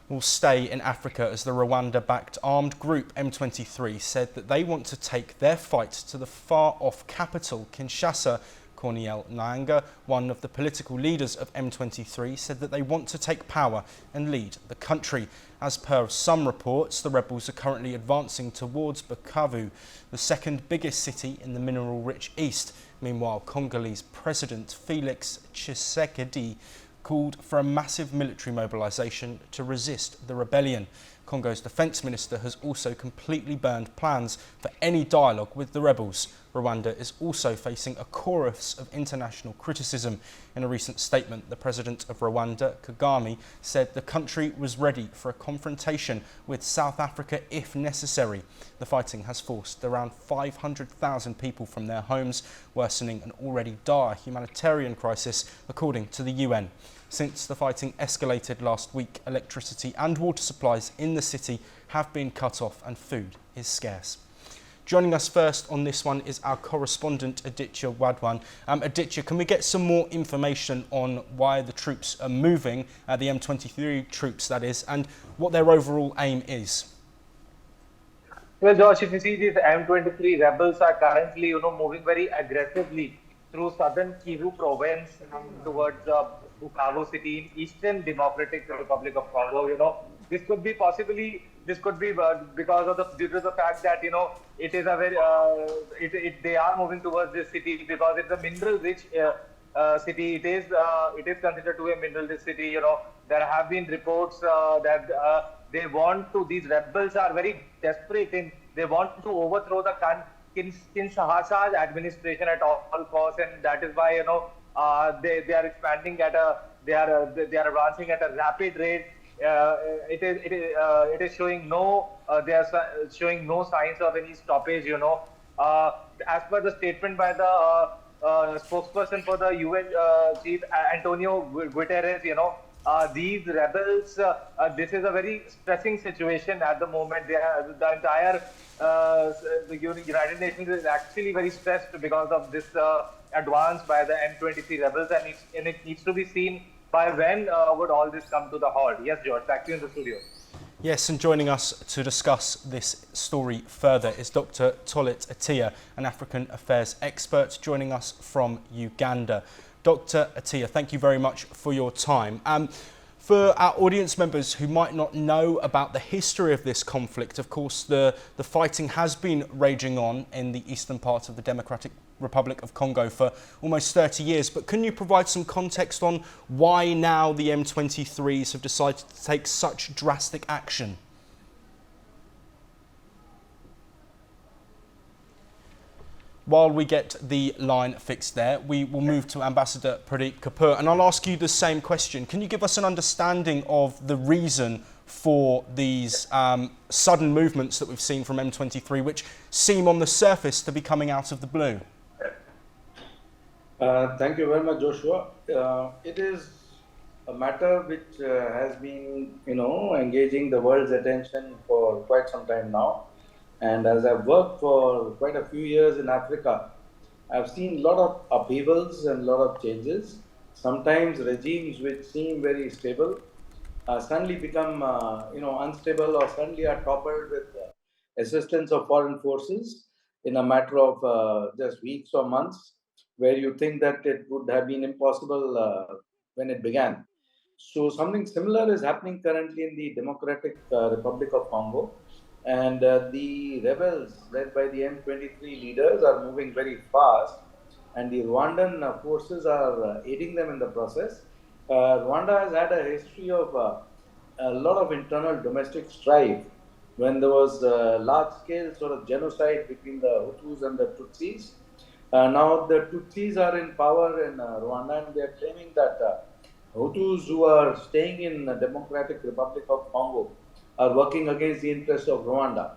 Will stay in Africa as the Rwanda-backed armed group M23 said that they want to take their fight to the far-off capital, Kinshasa. Corneille Nangaa, one of the political leaders of M23, said that they want to take power and lead the country. As per some reports, the rebels are currently advancing towards Bukavu, the second biggest city in the mineral-rich east. Meanwhile, Congolese President Felix Tshisekedi called for a massive military mobilization to resist the rebellion. Congo's defence minister has also completely burned plans for any dialogue with the rebels. Rwanda is also facing a chorus of international criticism. In a recent statement, the president of Rwanda, Kagame, said the country was ready for a confrontation with South Africa if necessary. The fighting has forced around 500,000 people from their homes, worsening an already dire humanitarian crisis, according to the UN. Since the fighting escalated last week, electricity and water supplies in the city have been cut off and food is scarce. Joining us first on this one is our correspondent Aditya Wadwan. Aditya, can we get some more information on why the troops are moving, the M23 troops that is, and what their overall aim is? Well, Josh, if you see, these M23 rebels are currently, moving very aggressively through southern Kivu province towards Bukavu city in Eastern Democratic Republic of Congo. This could be because of due to the fact that it is a very they are moving towards this city because it's a mineral-rich city. It is considered to be a mineral-rich city. There have been reports that these rebels are very desperate and they want to overthrow the Kinshasa's administration at all costs, and that is why they are expanding they are advancing at a rapid rate. It is showing they are showing no signs of any stoppage. As per the statement by the spokesperson for the UN chief Antonio Guterres, these rebels, this is a very stressing situation at the moment. The entire the United Nations is actually very stressed because of this advance by the M23 rebels, and it needs to be seen by when would all this come to the halt. Yes, George, back to you in the studio. Yes, and joining us to discuss this story further is Dr. Tolit Atiya, an African affairs expert joining us from Uganda. Dr. Atiya, thank you very much for your time. For our audience members who might not know about the history of this conflict, of course, the fighting has been raging on in the eastern part of the Democratic Republic of Congo for almost 30 years. But can you provide some context on why now the M23s have decided to take such drastic action? While we get the line fixed there, we will move to Ambassador Pradeep Kapoor, and I'll ask you the same question. Can you give us an understanding of the reason for these sudden movements that we've seen from M23, which seem on the surface to be coming out of the blue? Thank you very much, Joshua. It is a matter which has been, engaging the world's attention for quite some time now. And as I've worked for quite a few years in Africa, I've seen a lot of upheavals and a lot of changes. Sometimes regimes which seem very stable suddenly become, unstable, or suddenly are toppled with assistance of foreign forces in a matter of just weeks or months, where you think that it would have been impossible when it began. So something similar is happening currently in the Democratic Republic of Congo. And the rebels led by the M23 leaders are moving very fast, and the Rwandan forces are aiding them in the process. Rwanda has had a history of a lot of internal domestic strife when there was large-scale sort of genocide between the Hutus and the Tutsis. Now the Tutsis are in power in Rwanda, and they are claiming that Hutus who are staying in the Democratic Republic of Congo are working against the interests of Rwanda.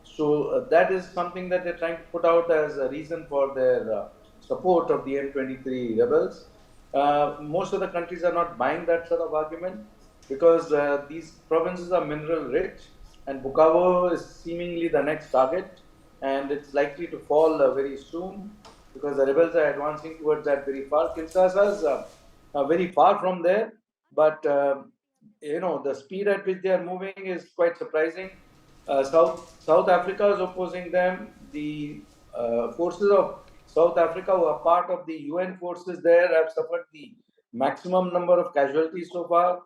So that is something that they're trying to put out as a reason for their support of the M23 rebels. Most of the countries are not buying that sort of argument because these provinces are mineral rich, and Bukavu is seemingly the next target, and it's likely to fall very soon because the rebels are advancing towards that very far. Kinshasa is very far from there, but the speed at which they are moving is quite surprising. South Africa is opposing them. The forces of South Africa, who are part of the UN forces there, have suffered the maximum number of casualties so far.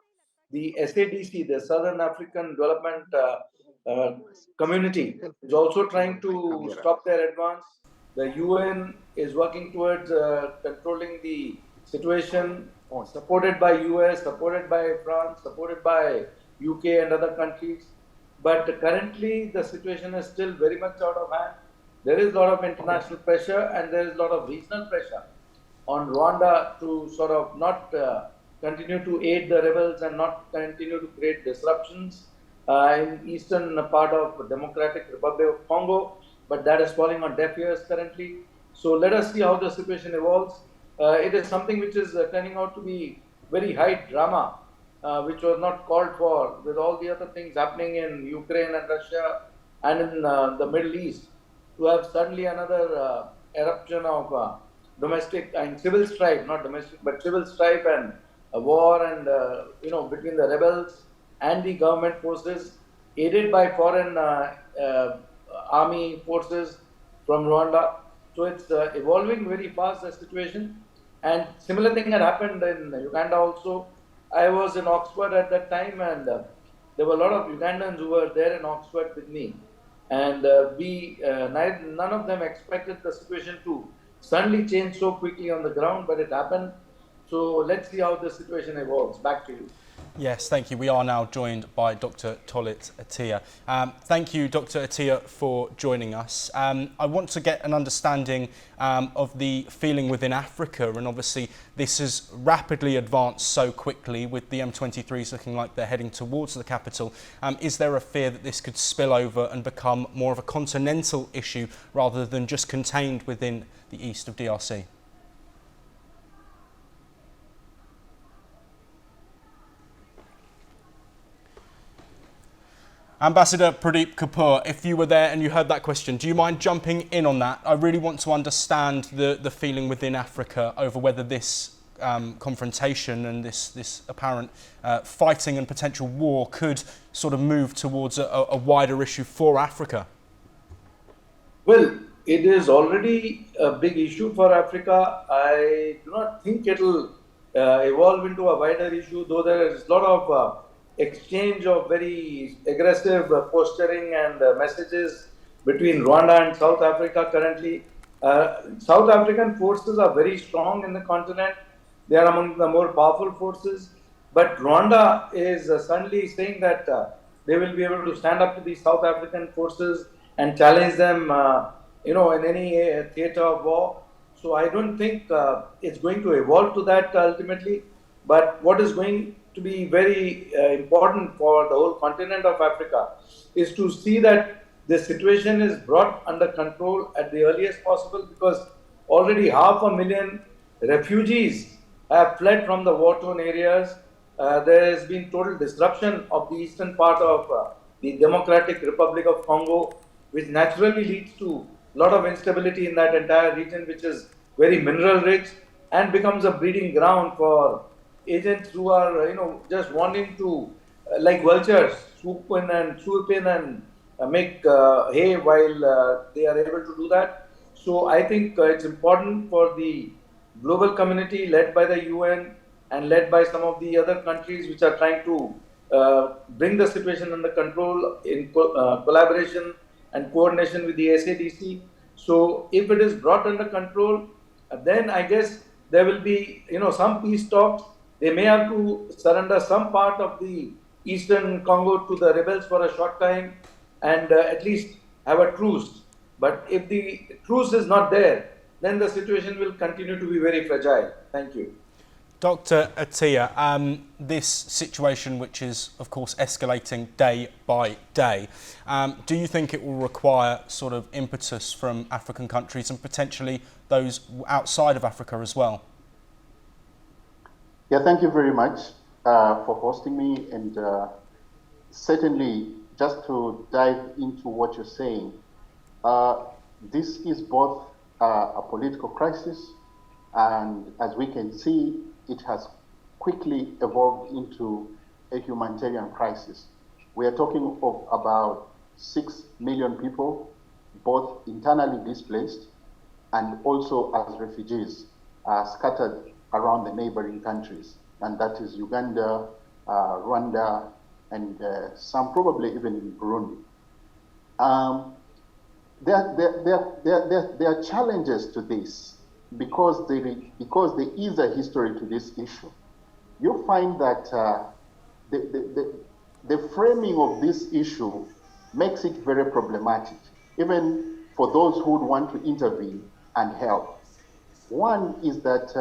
The SADC, the Southern African Development uh, Community, is also trying to stop their advance. The UN is working towards controlling the situation, supported by US, supported by France, supported by UK and other countries. But currently, the situation is still very much out of hand. There is a lot of international pressure and there is a lot of regional pressure on Rwanda to sort of not continue to aid the rebels and not continue to create disruptions in eastern part of Democratic Republic of Congo. But that is falling on deaf ears currently. So let us see how the situation evolves. It is something which is turning out to be very high drama, which was not called for, with all the other things happening in Ukraine and Russia and in the Middle East, to have suddenly another eruption of domestic and civil strife, not domestic, but civil strife and a war and between the rebels and the government forces, aided by foreign army forces from Rwanda. So it's evolving very fast, the situation. And similar thing had happened in Uganda also. I was in Oxford at that time, and there were a lot of Ugandans who were there in Oxford with me. And none of them expected the situation to suddenly change so quickly on the ground, but it happened. So let's see how the situation evolves. Back to you. Yes, thank you. We are now joined by Dr. Tolit Attia. Thank you, Dr. Attia, for joining us. I want to get an understanding of the feeling within Africa, and obviously this has rapidly advanced so quickly with the M23s looking like they're heading towards the capital. Is there a fear that this could spill over and become more of a continental issue rather than just contained within the east of DRC? Ambassador Pradeep Kapoor, if you were there and you heard that question, do you mind jumping in on that? I really want to understand the feeling within Africa over whether this confrontation and this apparent fighting and potential war could sort of move towards a wider issue for Africa. Well, it is already a big issue for Africa. I do not think it will evolve into a wider issue, though there is a lot of exchange of very aggressive posturing and messages between Rwanda and South Africa currently. South African forces are very strong in the continent. They are among the more powerful forces. But Rwanda is suddenly saying that they will be able to stand up to the South African forces and challenge them, in any theater of war. So I don't think it's going to evolve to that ultimately. But what is going to be very important for the whole continent of Africa is to see that the situation is brought under control at the earliest possible, because already 500,000 refugees have fled from the war-torn areas. There has been total disruption of the eastern part of the Democratic Republic of Congo, which naturally leads to a lot of instability in that entire region, which is very mineral rich and becomes a breeding ground for agents who are, just wanting to, like vultures, swoop in and make hay while they are able to do that. So I think it's important for the global community led by the UN and led by some of the other countries which are trying to bring the situation under control in collaboration and coordination with the SADC. So if it is brought under control, then I guess there will be, some peace talks. They may have to surrender some part of the eastern Congo to the rebels for a short time and at least have a truce. But if the truce is not there, then the situation will continue to be very fragile. Thank you. Dr. Attia, this situation, which is, of course, escalating day by day, do you think it will require sort of impetus from African countries and potentially those outside of Africa as well? Yeah, thank you very much for hosting me, and certainly just to dive into what you're saying, this is both a political crisis, and as we can see, it has quickly evolved into a humanitarian crisis. We are talking of about 6 million people, both internally displaced and also as refugees scattered around the neighboring countries. And that is Uganda, Rwanda, and some probably even in Burundi. There are challenges to this because there is a history to this issue. You find that the framing of this issue makes it very problematic, even for those who would want to intervene and help. One is that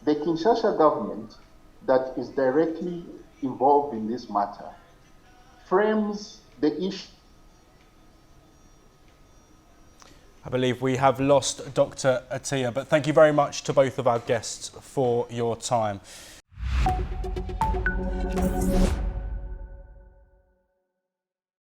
the Kinshasa government that is directly involved in this matter frames the issue. I believe we have lost Dr. Atia, but thank you very much to both of our guests for your time.